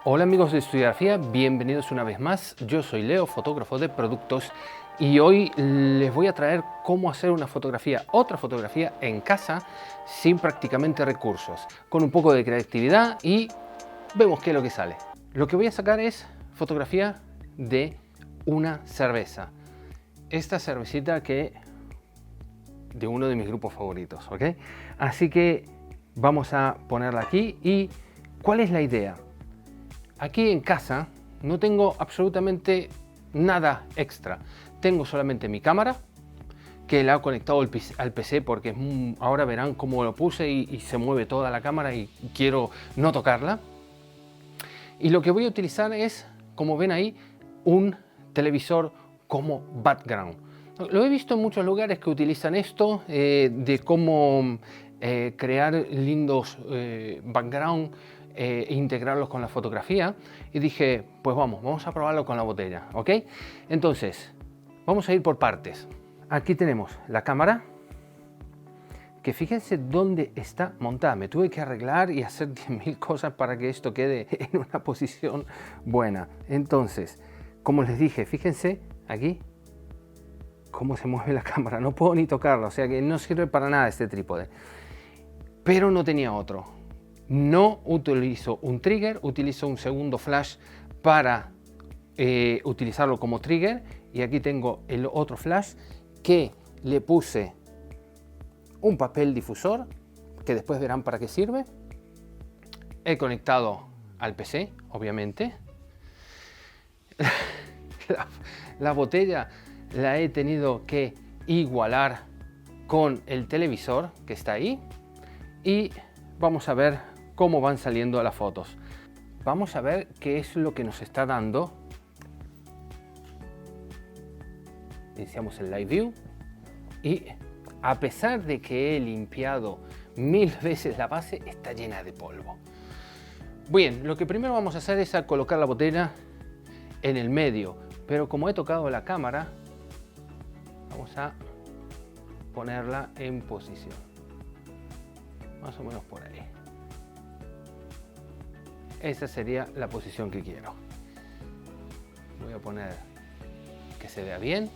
Hola amigos de Estudiografía, bienvenidos una vez más. Yo soy Leo, fotógrafo de productos, y hoy les voy a traer cómo hacer una fotografía, otra fotografía en casa sin prácticamente recursos, con un poco de creatividad y vemos qué es lo que sale. Lo que voy a sacar es fotografía de una cerveza. Esta cervecita de uno de mis grupos favoritos, ¿ok? Así que vamos a ponerla aquí. ¿Y cuál es la idea? Aquí en casa no tengo absolutamente nada extra. Tengo solamente mi cámara, que la he conectado al PC porque ahora verán cómo lo puse y se mueve toda la cámara y quiero no tocarla. Y lo que voy a utilizar es, como ven ahí, un televisor como background. Lo he visto en muchos lugares que utilizan esto, de cómo crear lindos background e integrarlos con la fotografía, y dije, pues vamos a probarlo con la botella, ¿ok? Entonces, vamos a ir por partes. Aquí tenemos la cámara, que fíjense dónde está montada. Me tuve que arreglar y hacer 10.000 cosas para que esto quede en una posición buena. Entonces, como les dije, fíjense aquí cómo se mueve la cámara. No puedo ni tocarla, o sea que no sirve para nada este trípode. Pero no tenía otro. No utilizo un trigger, utilizo un segundo flash para utilizarlo como trigger. Y aquí tengo el otro flash que le puse un papel difusor, que después verán para qué sirve. He conectado al PC, obviamente. La botella la he tenido que igualar con el televisor que está ahí. Y vamos a ver cómo van saliendo las fotos. Vamos a ver qué es lo que nos está dando. Iniciamos el Live View y a pesar de que he limpiado 1000 veces la base, está llena de polvo. Bien, lo que primero vamos a hacer es colocar la botella en el medio, pero como he tocado la cámara, vamos a ponerla en posición, más o menos por ahí. Esa sería la posición que quiero. Voy a poner que se vea bien.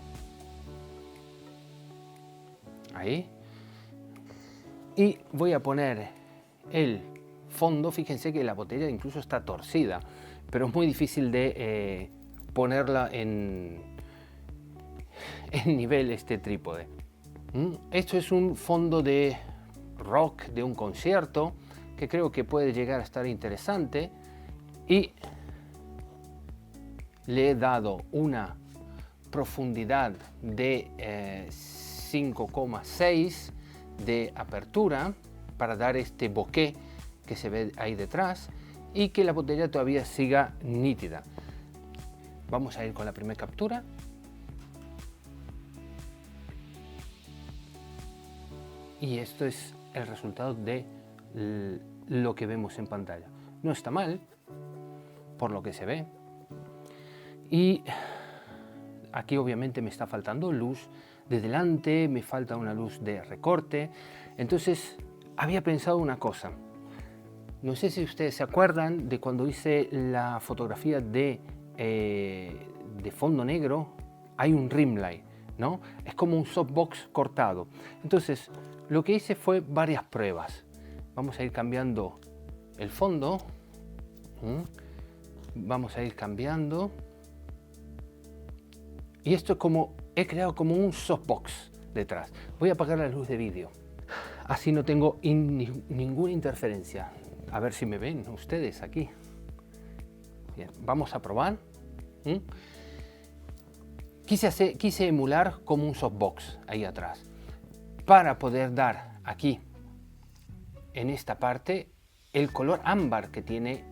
Ahí. Y voy a poner el fondo. Fíjense que la botella incluso está torcida, pero es muy difícil de ponerla en nivel este trípode. Esto es un fondo de rock de un concierto que creo que puede llegar a estar interesante, y le he dado una profundidad de 5,6 de apertura para dar este bokeh que se ve ahí detrás y que la botella todavía siga nítida. Vamos a ir con la primera captura. Y esto es el resultado de lo que vemos en pantalla. No está mal, por lo que se ve. Y aquí obviamente me está faltando luz de delante, me falta una luz de recorte. Entonces había pensado una cosa. No sé si ustedes se acuerdan de cuando hice la fotografía de fondo negro. Hay un rim light, ¿no? Es como un softbox cortado. Entonces lo que hice fue varias pruebas. Vamos a ir cambiando el fondo. Vamos a ir cambiando. Y esto es como, he creado como un softbox detrás. Voy a apagar la luz de vídeo. Así no tengo ninguna interferencia. A ver si me ven ustedes aquí. Bien, vamos a probar. Quise emular como un softbox ahí atrás, para poder dar aquí, en esta parte, el color ámbar que tiene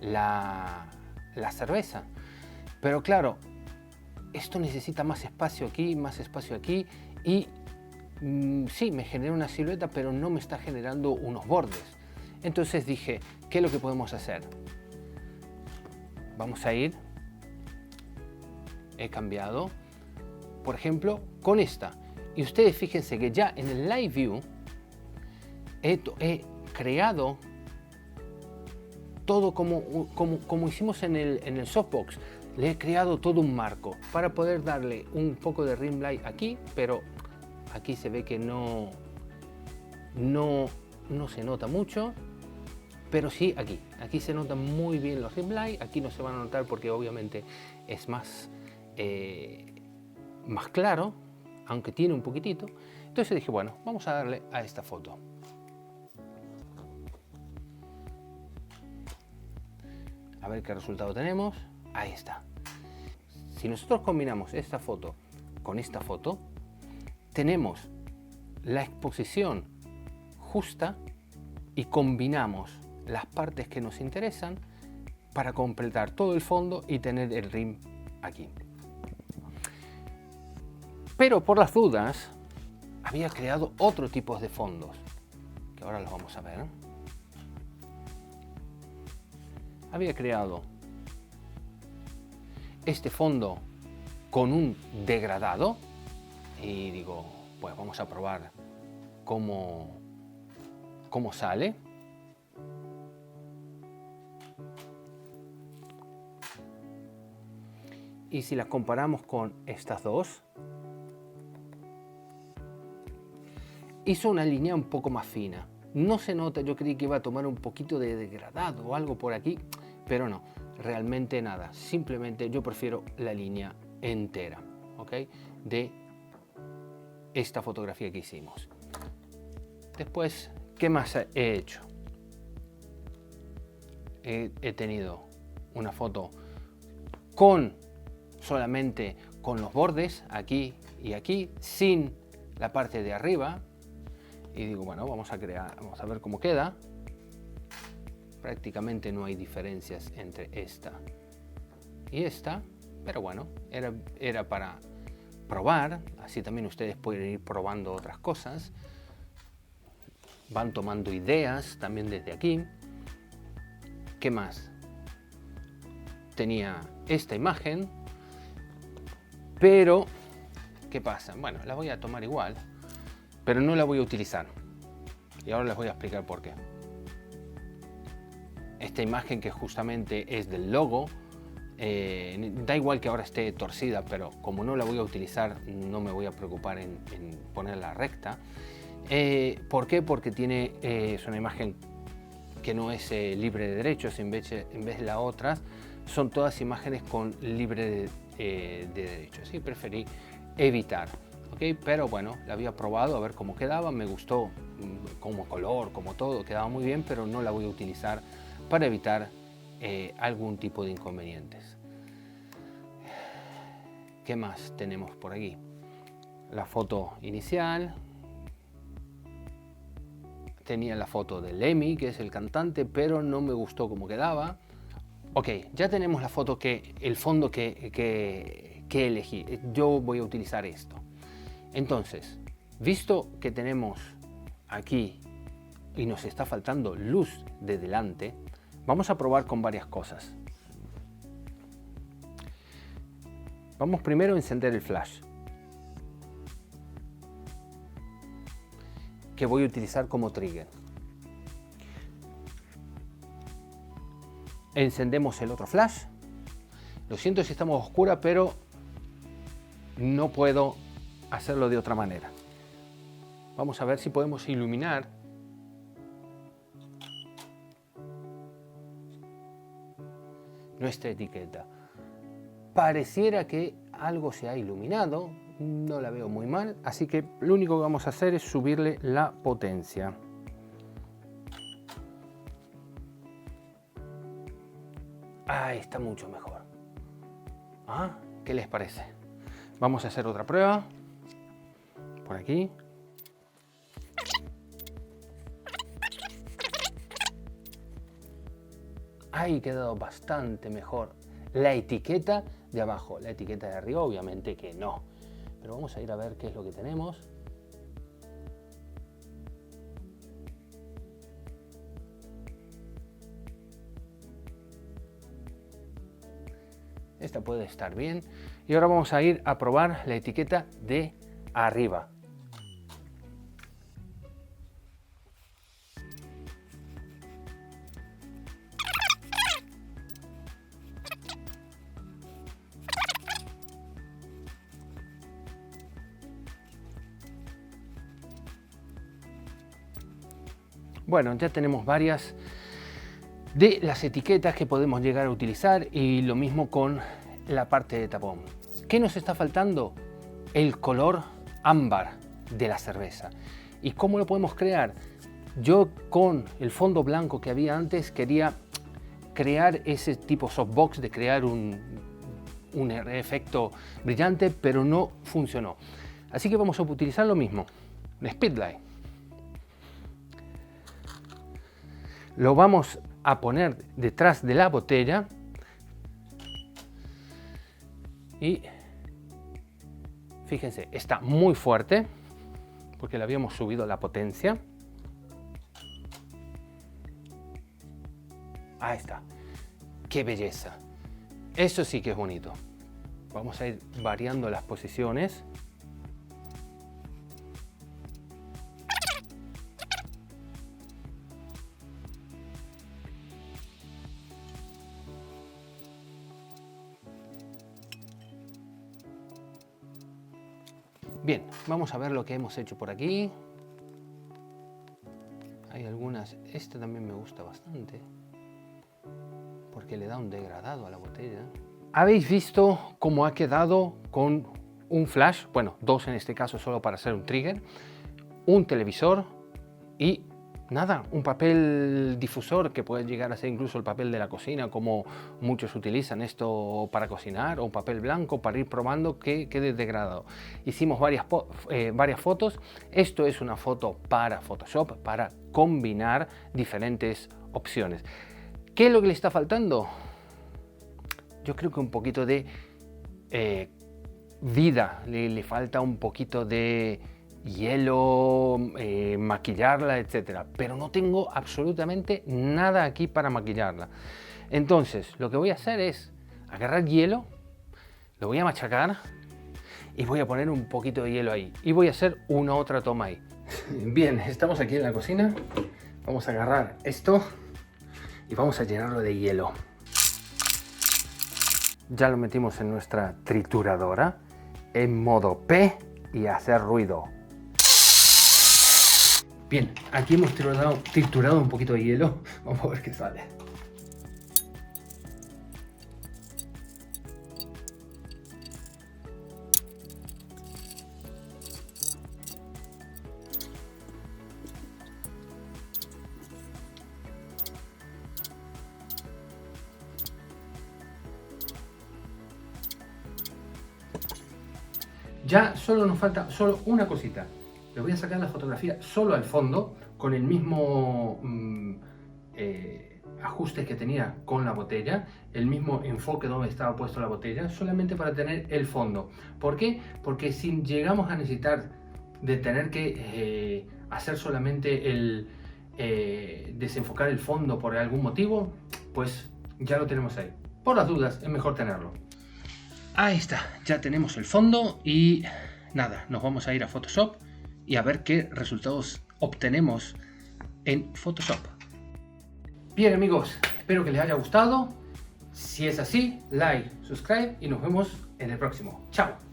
la cerveza. Pero claro, esto necesita más espacio aquí, y sí, me genera una silueta, pero no me está generando unos bordes. Entonces dije, ¿qué es lo que podemos hacer? Vamos a ir, he cambiado, por ejemplo, con esta. Y ustedes fíjense que ya en el Live View he creado todo como hicimos en el softbox. Le he creado todo un marco para poder darle un poco de rim light aquí, pero aquí se ve que no se nota mucho, pero sí aquí se nota muy bien los rim light. Aquí no se van a notar porque obviamente es más claro, aunque tiene un poquitito. Entonces dije, bueno, vamos a darle a esta foto. A ver qué resultado tenemos. Ahí está. Si nosotros combinamos esta foto con esta foto, tenemos la exposición justa y combinamos las partes que nos interesan para completar todo el fondo y tener el rim aquí. Pero por las dudas había creado otro tipo de fondos, que ahora los vamos a ver. Había creado este fondo con un degradado y digo, pues vamos a probar cómo sale. Y si las comparamos con estas dos, hizo una línea un poco más fina. No se nota, yo creí que iba a tomar un poquito de degradado o algo por aquí, pero no, realmente nada. Simplemente yo prefiero la línea entera, ¿ok? De esta fotografía que hicimos. Después, ¿qué más he hecho? He tenido una foto solamente con los bordes aquí y aquí, sin la parte de arriba. Y digo, bueno, vamos a ver cómo queda. Prácticamente no hay diferencias entre esta y esta, pero bueno, era para probar. Así también ustedes pueden ir probando otras cosas. Van tomando ideas también desde aquí. ¿Qué más? Tenía esta imagen, pero ¿qué pasa? Bueno, la voy a tomar igual, pero no la voy a utilizar. Y ahora les voy a explicar por qué. Esta imagen que justamente es del logo, da igual que ahora esté torcida, pero como no la voy a utilizar, no me voy a preocupar en ponerla recta. ¿Por qué? Porque es una imagen que no es libre de derechos, en vez de las otras, son todas imágenes con libre de derechos. Y preferí evitar. ¿Okay? Pero bueno, la había probado a ver cómo quedaba, me gustó como color, como todo, quedaba muy bien, pero no la voy a utilizar para evitar algún tipo de inconvenientes. ¿Qué más tenemos por aquí? La foto inicial. Tenía la foto de Lemmy, que es el cantante, pero no me gustó cómo quedaba. Ok, ya tenemos la foto el fondo que elegí. Yo voy a utilizar esto. Entonces, visto que tenemos aquí y nos está faltando luz de delante, vamos a probar con varias cosas. Vamos primero a encender el flash, que voy a utilizar como trigger. Encendemos el otro flash. Lo siento si estamos a oscuras, pero no puedo hacerlo de otra manera. Vamos a ver si podemos iluminar nuestra etiqueta. Pareciera que algo se ha iluminado, no la veo muy mal, así que lo único que vamos a hacer es subirle la potencia. Ahí está mucho mejor. ¿Ah? ¿Qué les parece? Vamos a hacer otra prueba. Por aquí. Ahí ha quedado bastante mejor la etiqueta de abajo. La etiqueta de arriba obviamente que no. Pero vamos a ir a ver qué es lo que tenemos. Esta puede estar bien. Y ahora vamos a ir a probar la etiqueta de arriba. Bueno, ya tenemos varias de las etiquetas que podemos llegar a utilizar y lo mismo con la parte de tapón. ¿Qué nos está faltando? El color ámbar de la cerveza. ¿Y cómo lo podemos crear? Yo con el fondo blanco que había antes quería crear ese tipo softbox de crear un efecto brillante, pero no funcionó. Así que vamos a utilizar lo mismo, un speedlight. Lo vamos a poner detrás de la botella y fíjense, está muy fuerte porque le habíamos subido la potencia. Ahí está, qué belleza. Eso sí que es bonito. Vamos a ir variando las posiciones. Bien, vamos a ver lo que hemos hecho por aquí. Hay algunas, esta también me gusta bastante, porque le da un degradado a la botella. ¿Habéis visto cómo ha quedado con un flash? Bueno, dos en este caso solo para hacer un trigger, un televisor y nada, un papel difusor que puede llegar a ser incluso el papel de la cocina, como muchos utilizan esto para cocinar, o papel blanco para ir probando que quede degradado. Hicimos varias fotos. Esto es una foto para Photoshop, para combinar diferentes opciones. ¿Qué es lo que le está faltando? Yo creo que un poquito de vida, le falta un poquito de hielo, maquillarla, etcétera, pero no tengo absolutamente nada aquí para maquillarla. Entonces lo que voy a hacer es agarrar hielo, lo voy a machacar y voy a poner un poquito de hielo ahí y voy a hacer una otra toma ahí. Bien, estamos aquí en la cocina, vamos a agarrar esto y vamos a llenarlo de hielo. Ya lo metimos en nuestra trituradora en modo P y hacer ruido. Bien, aquí hemos triturado un poquito de hielo. Vamos a ver qué sale. Ya solo nos falta una cosita. Le voy a sacar la fotografía solo al fondo con el mismo ajuste que tenía con la botella, el mismo enfoque donde estaba puesto la botella, solamente para tener el fondo. ¿Por qué? Porque si llegamos a necesitar de tener que hacer solamente el desenfocar el fondo por algún motivo, pues ya lo tenemos ahí. Por las dudas es mejor tenerlo. Ahí está, ya tenemos el fondo y nada, nos vamos a ir a Photoshop y a ver qué resultados obtenemos en Photoshop. Bien amigos, espero que les haya gustado. Si es así, like, subscribe y nos vemos en el próximo. Chao.